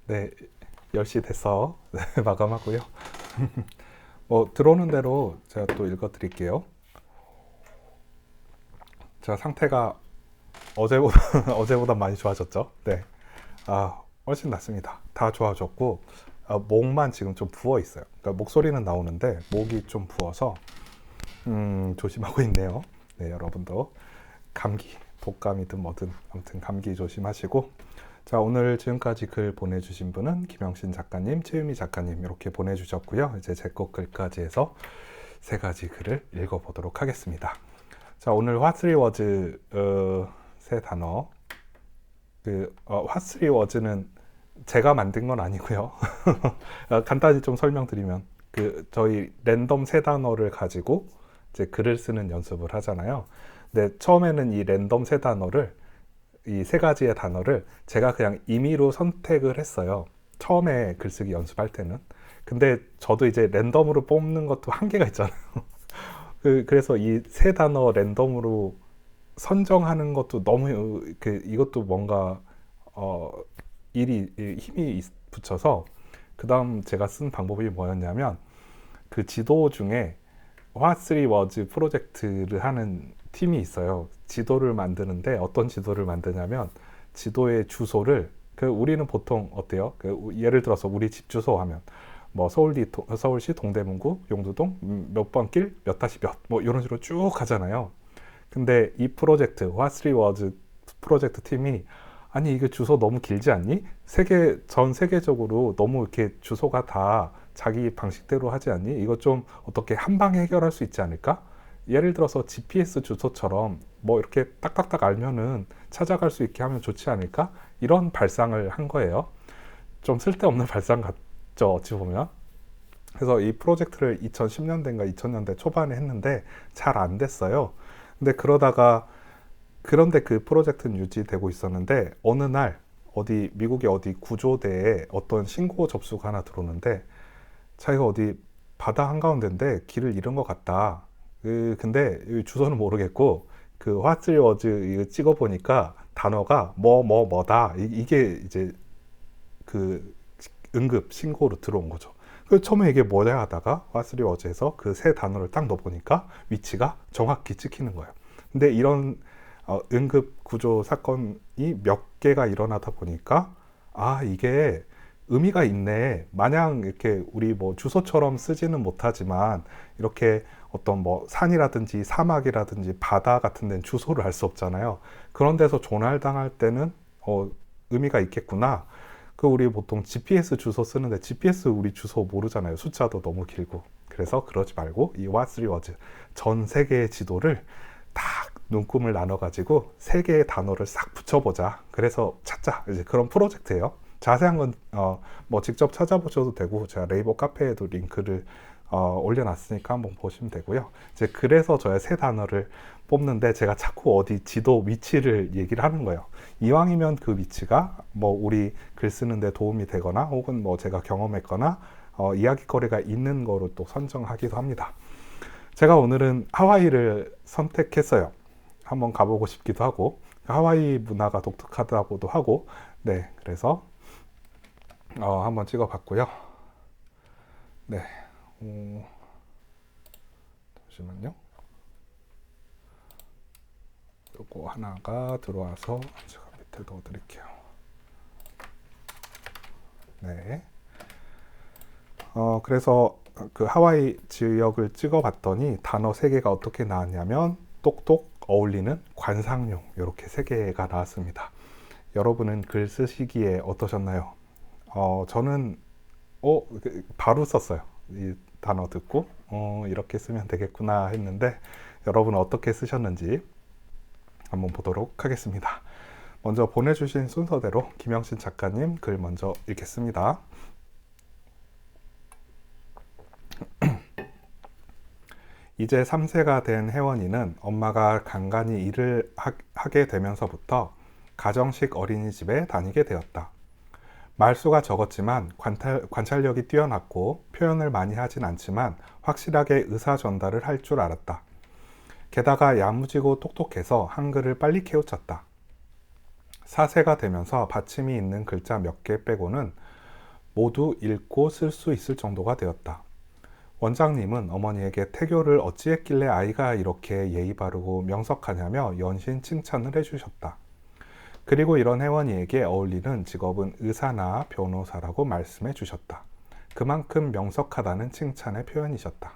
네, 10시 돼서 네, 마감하고요. 뭐 들어오는 대로 제가 또 읽어드릴게요. 제가 상태가 어제보다 어제보다 많이 좋아졌죠. 네, 훨씬 낫습니다. 다 좋아졌고 목만 지금 좀 부어 있어요. 그러니까 목소리는 나오는데 목이 좀 부어서 조심하고 있네요. 네, 여러분도 감기, 독감이든 뭐든 아무튼 감기 조심하시고. 자, 오늘 지금까지 글 보내주신 분은 김영신 작가님, 최유미 작가님 이렇게 보내주셨고요. 이제 제 거 글까지 해서 세 가지 글을 읽어보도록 하겠습니다. 자, 오늘 What Three Words 세 단어. What Three Words는 제가 만든 건 아니고요. 간단히 좀 설명드리면 저희 랜덤 세 단어를 가지고 이제 글을 쓰는 연습을 하잖아요. 근데 처음에는 이 랜덤 세 단어를 이 세 가지의 단어를 제가 그냥 임의로 선택을 했어요. 처음에 글쓰기 연습할 때는. 근데 저도 이제 랜덤으로 뽑는 것도 한계가 있잖아요. 그래서 이 세 단어 랜덤으로 선정하는 것도 너무 이것도 뭔가 어, 힘이 붙여서 그 다음 제가 쓴 방법이 뭐였냐면 그 지도 중에 What Three Words 프로젝트를 하는 팀이 있어요. 지도를 만드는데 어떤 지도를 만드냐면 지도의 주소를 우리는 보통 어때요? 예를 들어서 우리 집 주소 하면 뭐 서울시 동대문구 용두동 몇 번 길 몇 다시 몇 뭐 이런 식으로 쭉 가잖아요. 근데 이 프로젝트 What Three Words 프로젝트 팀이 아니 이게 주소 너무 길지 않니? 전 세계적으로 너무 이렇게 주소가 다 자기 방식대로 하지 않니? 이거 좀 어떻게 한 방에 해결할 수 있지 않을까? 예를 들어서 GPS 주소처럼 뭐 이렇게 딱딱딱 알면은 찾아갈 수 있게 하면 좋지 않을까? 이런 발상을 한 거예요. 좀 쓸데없는 발상 같죠, 어찌 보면. 그래서 이 프로젝트를 2010년대인가 2000년대 초반에 했는데 잘 안 됐어요. 근데 그런데 그 프로젝트는 유지되고 있었는데 어느 날 미국의 어디 구조대에 어떤 신고 접수가 하나 들어오는데 자기가 어디 바다 한가운데인데 길을 잃은 것 같다. 근데 주소는 모르겠고 What Three Words 이거 찍어보니까 단어가 뭐다. 이게 이제 그 응급 신고로 들어온 거죠. 처음에 이게 뭐냐 하다가 What Three Words에서 그 세 단어를 딱 넣어보니까 위치가 정확히 찍히는 거예요. 근데 이런 응급 구조 사건이 몇 개가 일어나다 보니까 이게 의미가 있네. 마냥 이렇게 우리 뭐 주소처럼 쓰지는 못하지만 이렇게 어떤 뭐 산이라든지 사막이라든지 바다 같은 데는 주소를 알 수 없잖아요. 그런 데서 조날당할 때는 의미가 있겠구나. 우리 보통 GPS 주소 쓰는데 GPS 우리 주소 모르잖아요. 숫자도 너무 길고. 그래서 그러지 말고 이 What Three Words 전 세계의 지도를 딱 눈금을 나눠가지고 세 개의 단어를 싹 붙여보자. 그래서 찾자. 이제 그런 프로젝트예요. 자세한 건 뭐 직접 찾아보셔도 되고 제가 네이버 카페에도 링크를 올려놨으니까 한번 보시면 되고요. 이제 그래서 저의 세 단어를 뽑는데 제가 자꾸 어디 지도 위치를 얘기를 하는 거예요. 이왕이면 그 위치가 뭐 우리 글 쓰는데 도움이 되거나 혹은 뭐 제가 경험했거나 이야기거리가 있는 거로 또 선정하기도 합니다. 제가 오늘은 하와이를 선택했어요. 한번 가보고 싶기도 하고 하와이 문화가 독특하다고도 하고 네, 그래서 한번 찍어봤고요. 네, 잠시만요. 요거 하나가 들어와서 제가 밑에 넣어드릴게요. 네. 그래서 그 하와이 지역을 찍어봤더니 단어 3개가 어떻게 나왔냐면 똑똑, 어울리는, 관상용 이렇게 3개가 나왔습니다. 여러분은 글 쓰시기에 어떠셨나요? 저는 바로 썼어요. 이 단어 듣고 이렇게 쓰면 되겠구나 했는데 여러분은 어떻게 쓰셨는지 한번 보도록 하겠습니다. 먼저 보내주신 순서대로 김영신 작가님 글 먼저 읽겠습니다. 이제 3세가 된 혜원이는 엄마가 간간히 일을 하게 되면서부터 가정식 어린이집에 다니게 되었다. 말수가 적었지만 관찰력이 뛰어났고 표현을 많이 하진 않지만 확실하게 의사 전달을 할 줄 알았다. 게다가 야무지고 똑똑해서 한글을 빨리 깨우쳤다. 4세가 되면서 받침이 있는 글자 몇 개 빼고는 모두 읽고 쓸 수 있을 정도가 되었다. 원장님은 어머니에게 태교를 어찌했길래 아이가 이렇게 예의 바르고 명석하냐며 연신 칭찬을 해주셨다. 그리고 이런 혜원이에게 어울리는 직업은 의사나 변호사라고 말씀해 주셨다. 그만큼 명석하다는 칭찬의 표현이셨다.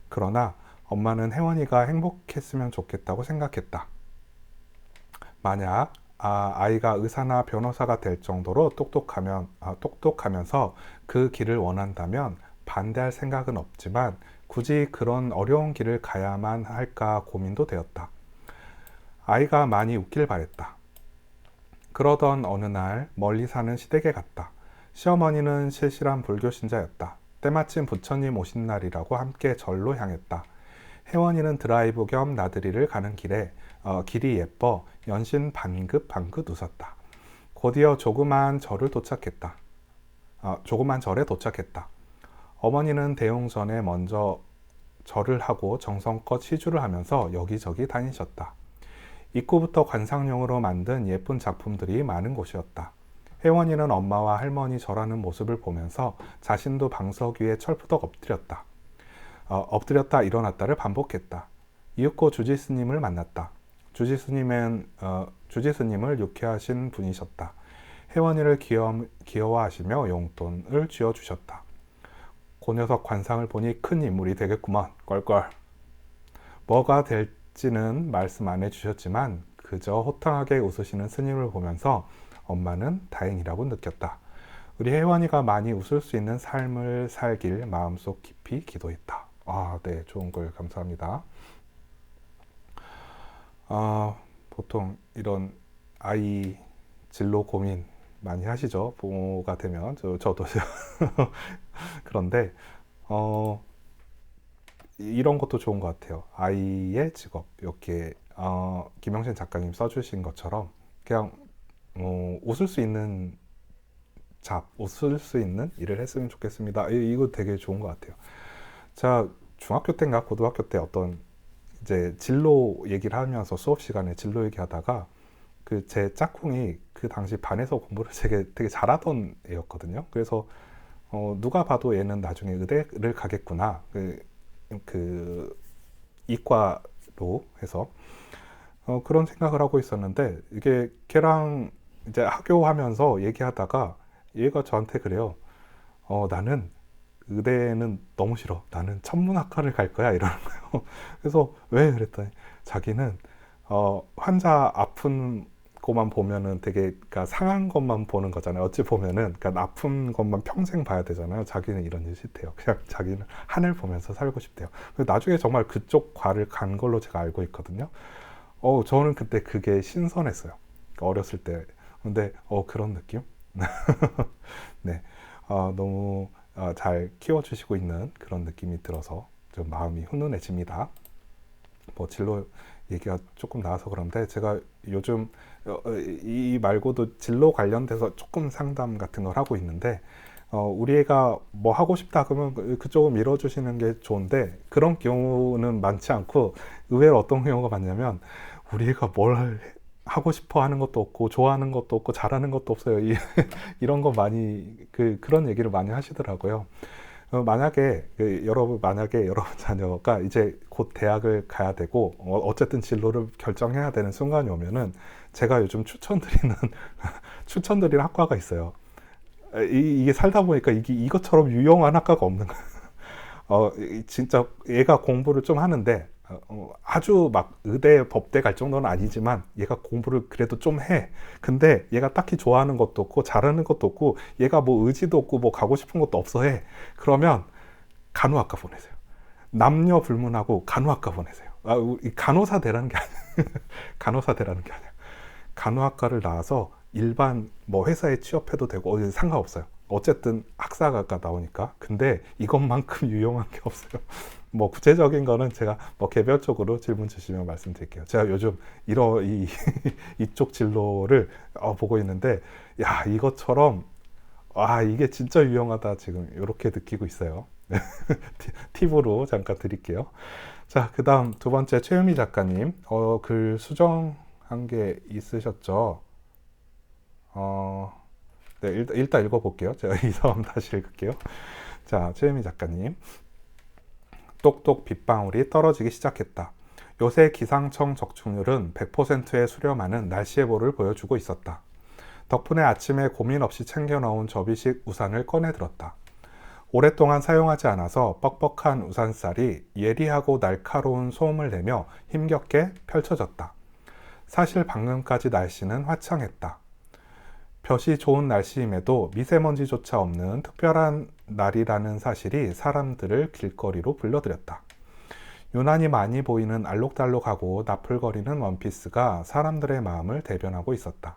그러나 엄마는 혜원이가 행복했으면 좋겠다고 생각했다. 만약 아이가 의사나 변호사가 될 정도로 똑똑하면서 그 길을 원한다면 반대할 생각은 없지만 굳이 그런 어려운 길을 가야만 할까 고민도 되었다. 아이가 많이 웃길 바랬다. 그러던 어느 날 멀리 사는 시댁에 갔다. 시어머니는 실실한 불교 신자였다. 때마침 부처님 오신 날이라고 함께 절로 향했다. 혜원이는 드라이브 겸 나들이를 가는 길에 길이 예뻐 연신 방긋방긋 웃었다. 곧이어 조그만 절에 도착했다. 어머니는 대웅전에 먼저 절을 하고 정성껏 시주를 하면서 여기저기 다니셨다. 입구부터 관상용으로 만든 예쁜 작품들이 많은 곳이었다. 혜원이는 엄마와 할머니 절하는 모습을 보면서 자신도 방석 위에 철푸덕 엎드렸다 일어났다를 반복했다. 이윽고 주지스님을 만났다. 주지스님을 유쾌하신 분이셨다. 혜원이를 귀여워하시며 용돈을 쥐어주셨다. 그 녀석 관상을 보니 큰 인물이 되겠구먼. 껄껄. 뭐가 될지는 말씀 안 해주셨지만 그저 호탕하게 웃으시는 스님을 보면서 엄마는 다행이라고 느꼈다. 우리 혜원이가 많이 웃을 수 있는 삶을 살길 마음속 깊이 기도했다. 네, 좋은 글 감사합니다. 보통 이런 아이 진로 고민 많이 하시죠? 부모가 되면 저도 그런데 이런 것도 좋은 것 같아요. 아이의 직업 이렇게 김영신 작가님 써주신 것처럼 그냥 웃을 수 있는 일을 했으면 좋겠습니다. 이거 되게 좋은 것 같아요. 자, 중학교 때인가 고등학교 때 어떤 이제 진로 얘기를 하면서 수업 시간에 진로 얘기하다가 그 제 짝꿍이 그 당시 반에서 공부를 되게 잘하던 애였거든요. 그래서 누가 봐도 얘는 나중에 의대를 가겠구나. 그 이과로 해서 그런 생각을 하고 있었는데 이게 걔랑 이제 학교하면서 얘기하다가 얘가 저한테 그래요. 나는 의대는 너무 싫어. 나는 천문학과를 갈 거야. 이러는 거예요. 그래서 왜? 그랬더니 자기는 환자 아픈 것만 보면은 되게 그러니까 상한 것만 보는 거잖아요. 어찌 보면은 그러니까 아픈 것만 평생 봐야 되잖아요. 자기는 이런 일 싫대요. 그냥 자기는 하늘 보면서 살고 싶대요. 나중에 정말 그쪽 과를 간 걸로 제가 알고 있거든요. 저는 그때 그게 신선했어요. 그러니까 어렸을 때. 근데 그런 느낌? 네. 너무 잘 키워주시고 있는 그런 느낌이 들어서 좀 마음이 훈훈해집니다. 진로 얘기가 조금 나와서 그런데 제가 요즘 이 말고도 진로 관련돼서 조금 상담 같은 걸 하고 있는데 우리 애가 뭐 하고 싶다 그러면 그쪽을 밀어주시는 게 좋은데 그런 경우는 많지 않고 의외로 어떤 경우가 많냐면 우리 애가 뭘 하고 싶어 하는 것도 없고 좋아하는 것도 없고 잘하는 것도 없어요. 이런 거 많이 그런 얘기를 많이 하시더라고요. 만약에 여러분 자녀가 이제 곧 대학을 가야 되고 어쨌든 진로를 결정해야 되는 순간이 오면은 제가 요즘 추천드리는 학과가 있어요. 이게 살다 보니까 이것처럼 유용한 학과가 없는 거예요. 진짜 얘가 공부를 좀 하는데 아주 막 의대 법대 갈 정도는 아니지만 얘가 공부를 그래도 좀 해. 근데 얘가 딱히 좋아하는 것도 없고 잘하는 것도 없고 얘가 뭐 의지도 없고 뭐 가고 싶은 것도 없어 해. 그러면 간호학과 보내세요. 남녀 불문하고 간호학과 보내세요. 간호사 되라는 게 아니야. 간호사 되라는 게 아니야. 간호학과를 나와서 일반 뭐 회사에 취업해도 되고 상관없어요. 어쨌든 학사가 나오니까. 근데 이것만큼 유용한 게 없어요. 뭐 구체적인 거는 제가 뭐 개별적으로 질문 주시면 말씀드릴게요. 제가 요즘 이쪽 진로를 보고 있는데 야 이것처럼 이게 진짜 유용하다 지금 이렇게 느끼고 있어요. 팁으로 잠깐 드릴게요. 자, 그 다음 두 번째 최유미 작가님 글 수정한 게 있으셨죠? 네, 일단 읽어볼게요. 제가 이 사람 다시 읽을게요. 자, 최유미 작가님. 똑똑 빗방울이 떨어지기 시작했다. 요새 기상청 적중률은 100%에 수렴하는 날씨 예보를 보여주고 있었다. 덕분에 아침에 고민 없이 챙겨 넣은 접이식 우산을 꺼내 들었다. 오랫동안 사용하지 않아서 뻑뻑한 우산살이 예리하고 날카로운 소음을 내며 힘겹게 펼쳐졌다. 사실 방금까지 날씨는 화창했다. 볕이 좋은 날씨임에도 미세먼지조차 없는 특별한 날이라는 사실이 사람들을 길거리로 불러들였다. 유난히 많이 보이는 알록달록하고 나풀거리는 원피스가 사람들의 마음을 대변하고 있었다.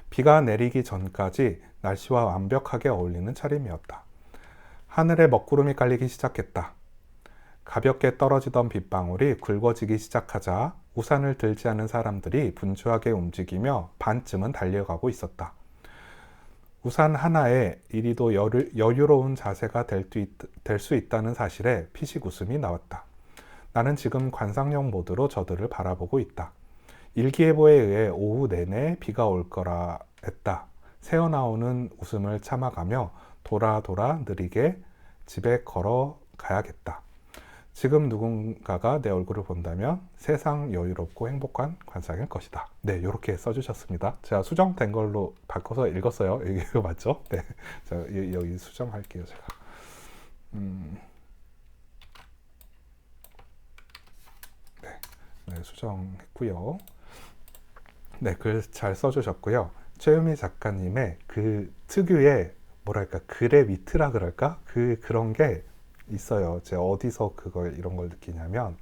비가 내리기 전까지 날씨와 완벽하게 어울리는 차림이었다. 하늘에 먹구름이 깔리기 시작했다. 가볍게 떨어지던 빗방울이 굵어지기 시작하자 우산을 들지 않은 사람들이 분주하게 움직이며 반쯤은 달려가고 있었다. 우산 하나에 이리도 여유로운 자세가 될 수 있다는 사실에 피식 웃음이 나왔다. 나는 지금 관상용 모드로 저들을 바라보고 있다. 일기예보에 의해 오후 내내 비가 올 거라 했다. 새어나오는 웃음을 참아가며 돌아 느리게 집에 걸어가야겠다. 지금 누군가가 내 얼굴을 본다면 세상 여유롭고 행복한 관상일 것이다. 네, 이렇게 써주셨습니다. 제가 수정된 걸로 바꿔서 읽었어요. 이게 맞죠? 네, 자, 여기 수정할게요, 제가. 네, 수정했고요. 네, 글 잘 써주셨고요. 최유미 작가님의 그 특유의 뭐랄까 글의 위트라 그럴까? 그런 게 있어요. 제가 어디서 이런 걸 느끼냐면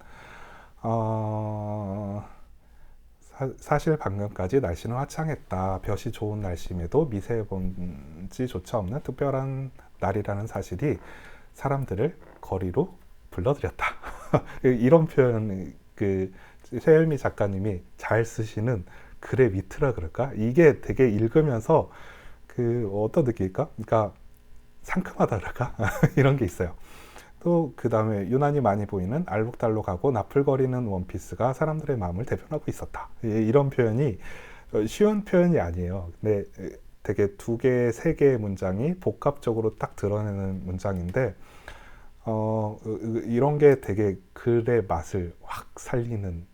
사실 방금까지 날씨는 화창했다. 볕이 좋은 날씨임에도 미세먼지조차 없는 특별한 날이라는 사실이 사람들을 거리로 불러들였다. 이런 표현 최유미 작가님이 잘 쓰시는 글의 위트라 그럴까? 이게 되게 읽으면서 어떤 느낌일까? 그러니까 상큼하다 그럴까? 이런 게 있어요. 또 그 다음에 유난히 많이 보이는 알록달록하고 나풀거리는 원피스가 사람들의 마음을 대변하고 있었다. 이런 표현이 쉬운 표현이 아니에요. 근데 되게 2개, 3개의 문장이 복합적으로 딱 드러내는 문장인데 이런 게 되게 글의 맛을 확 살리는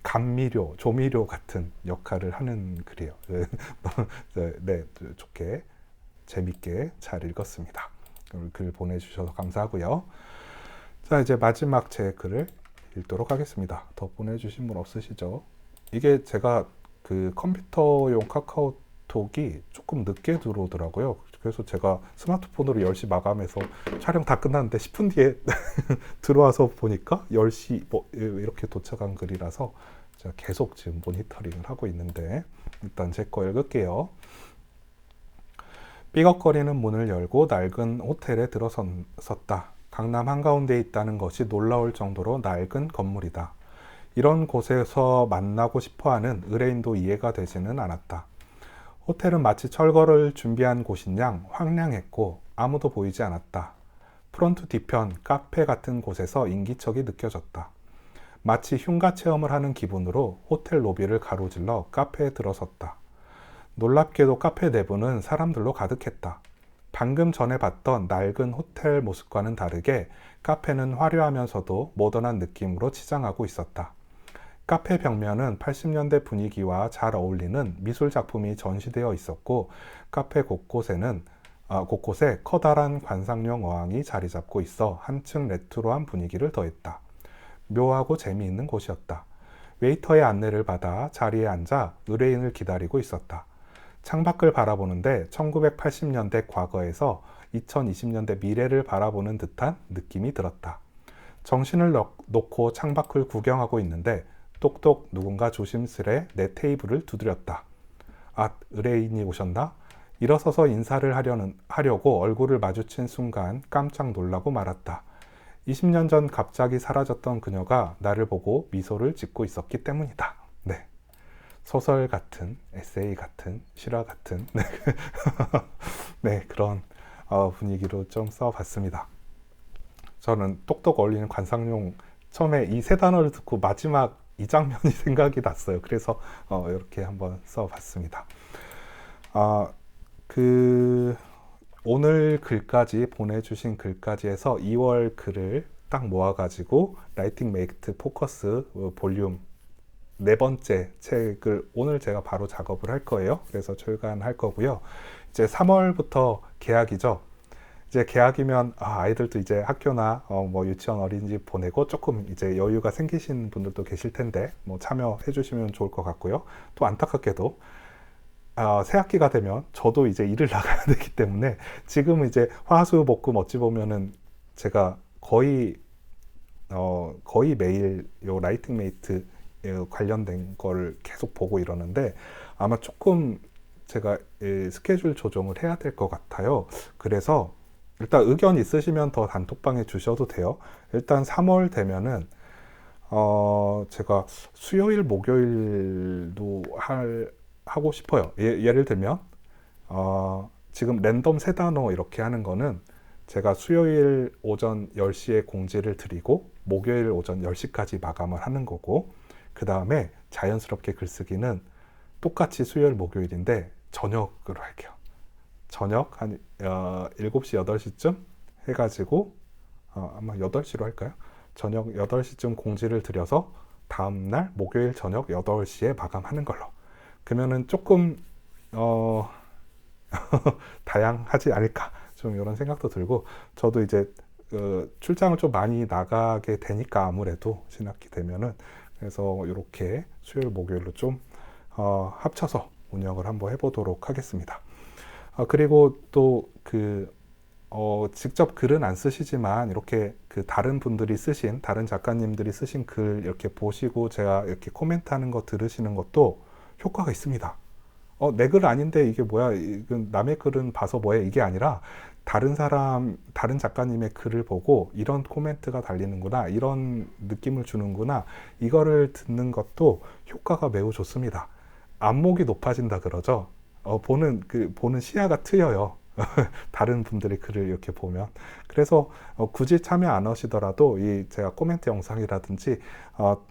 감미료, 조미료 같은 역할을 하는 글이에요. 네, 좋게 재밌게 잘 읽었습니다. 글 보내주셔서 감사하고요. 자, 이제 마지막 제 글을 읽도록 하겠습니다. 더 보내주신 분 없으시죠? 이게 제가 컴퓨터용 카카오톡이 조금 늦게 들어오더라고요. 그래서 제가 스마트폰으로 10시 마감해서 촬영 다 끝났는데 10분 뒤에 들어와서 보니까 10시 이렇게 도착한 글이라서 제가 계속 지금 모니터링을 하고 있는데 일단 제 거 읽을게요. 삐걱거리는 문을 열고 낡은 호텔에 들어섰다. 강남 한가운데에 있다는 것이 놀라울 정도로 낡은 건물이다. 이런 곳에서 만나고 싶어하는 의뢰인도 이해가 되지는 않았다. 호텔은 마치 철거를 준비한 곳인 양 황량했고 아무도 보이지 않았다. 프론트 뒤편 카페 같은 곳에서 인기척이 느껴졌다. 마치 흉가 체험을 하는 기분으로 호텔 로비를 가로질러 카페에 들어섰다. 놀랍게도 카페 내부는 사람들로 가득했다. 방금 전에 봤던 낡은 호텔 모습과는 다르게 카페는 화려하면서도 모던한 느낌으로 치장하고 있었다. 카페 벽면은 80년대 분위기와 잘 어울리는 미술 작품이 전시되어 있었고 카페 곳곳에 커다란 관상용 어항이 자리 잡고 있어 한층 레트로한 분위기를 더했다. 묘하고 재미있는 곳이었다. 웨이터의 안내를 받아 자리에 앉아 의뢰인을 기다리고 있었다. 창밖을 바라보는데 1980년대 과거에서 2020년대 미래를 바라보는 듯한 느낌이 들었다. 정신을 놓고 창밖을 구경하고 있는데 똑똑 누군가 조심스레 내 테이블을 두드렸다. 아, 의뢰인이 오셨나? 일어서서 인사를 하려고 얼굴을 마주친 순간 깜짝 놀라고 말았다. 20년 전 갑자기 사라졌던 그녀가 나를 보고 미소를 짓고 있었기 때문이다. 네. 소설 같은, 에세이 같은, 실화 같은 네, 그런 분위기로 좀 써봤습니다. 저는 똑똑 어울리는 관상용 처음에 이 3단어를 듣고 마지막 이 장면이 생각이 났어요. 그래서 이렇게 한번 써봤습니다. 그 오늘 글까지 보내주신 글까지 해서 2월 글을 딱 모아가지고 라이팅 메이트 포커스 볼륨 네 번째 책을 오늘 제가 바로 작업을 할 거예요. 그래서 출간할 거고요. 이제 3월부터 개학이죠. 이제 개학이면 아이들도 이제 학교나 뭐 유치원 어린이집 보내고 조금 이제 여유가 생기신 분들도 계실 텐데 뭐 참여해 주시면 좋을 것 같고요. 또 안타깝게도 새 학기가 되면 저도 이제 일을 나가야 되기 때문에 지금 이제 화수목금 어찌 보면은 제가 거의 매일 요 라이팅 메이트 관련된 거를 계속 보고 이러는데 아마 조금 제가 스케줄 조정을 해야 될 것 같아요. 그래서 일단 의견 있으시면 더 단톡방에 주셔도 돼요. 일단 3월 되면은 제가 수요일 목요일도 하고 싶어요. 예를 들면 지금 랜덤 세 단어 이렇게 하는 거는 제가 수요일 오전 10시에 공지를 드리고 목요일 오전 10시까지 마감을 하는 거고, 그 다음에 자연스럽게 글쓰기는 똑같이 수요일 목요일인데 저녁으로 할게요. 저녁 한 7시 8시쯤 해가지고 아마 8시로 할까요? 저녁 8시쯤 공지를 드려서 다음날 목요일 저녁 8시에 마감하는 걸로. 그러면은 조금 다양하지 않을까, 좀 이런 생각도 들고, 저도 이제 출장을 좀 많이 나가게 되니까 아무래도 신학기 되면은, 그래서 이렇게 수요일 목요일로 좀 합쳐서 운영을 한번 해보도록 하겠습니다. 그리고 또 직접 글은 안 쓰시지만 이렇게 다른 분들이 쓰신, 다른 작가님들이 쓰신 글 이렇게 보시고 제가 이렇게 코멘트 하는 거 들으시는 것도 효과가 있습니다. 내 글 아닌데 이게 뭐야, 이건 남의 글은 봐서 뭐해, 이게 아니라 다른 작가님의 글을 보고 이런 코멘트가 달리는구나, 이런 느낌을 주는구나, 이거를 듣는 것도 효과가 매우 좋습니다. 안목이 높아진다 그러죠. 보는 시야가 트여요. 다른 분들의 글을 이렇게 보면. 그래서 굳이 참여 안 하시더라도 제가 코멘트 영상이라든지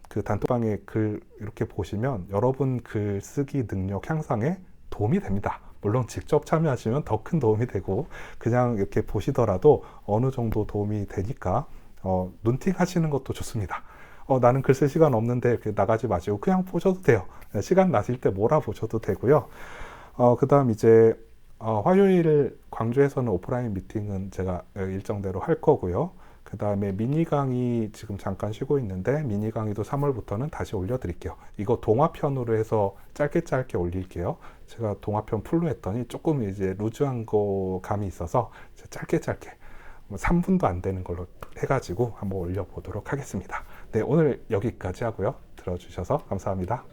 그 단톡방에 글 이렇게 보시면 여러분 글 쓰기 능력 향상에 도움이 됩니다. 물론 직접 참여하시면 더 큰 도움이 되고, 그냥 이렇게 보시더라도 어느 정도 도움이 되니까 눈팅 하시는 것도 좋습니다. 나는 글 쓸 시간 없는데 나가지 마시고 그냥 보셔도 돼요. 시간 나실 때 몰아보셔도 되고요. 그 다음 이제 화요일 광주에서는 오프라인 미팅은 제가 일정대로 할 거고요. 그 다음에 미니 강의 지금 잠깐 쉬고 있는데 미니 강의도 3월부터는 다시 올려드릴게요. 이거 동화편으로 해서 짧게 올릴게요. 제가 동화편 풀로 했더니 조금 이제 루즈한 거 감이 있어서 짧게 3분도 안 되는 걸로 해가지고 한번 올려보도록 하겠습니다. 네, 오늘 여기까지 하고요. 들어주셔서 감사합니다.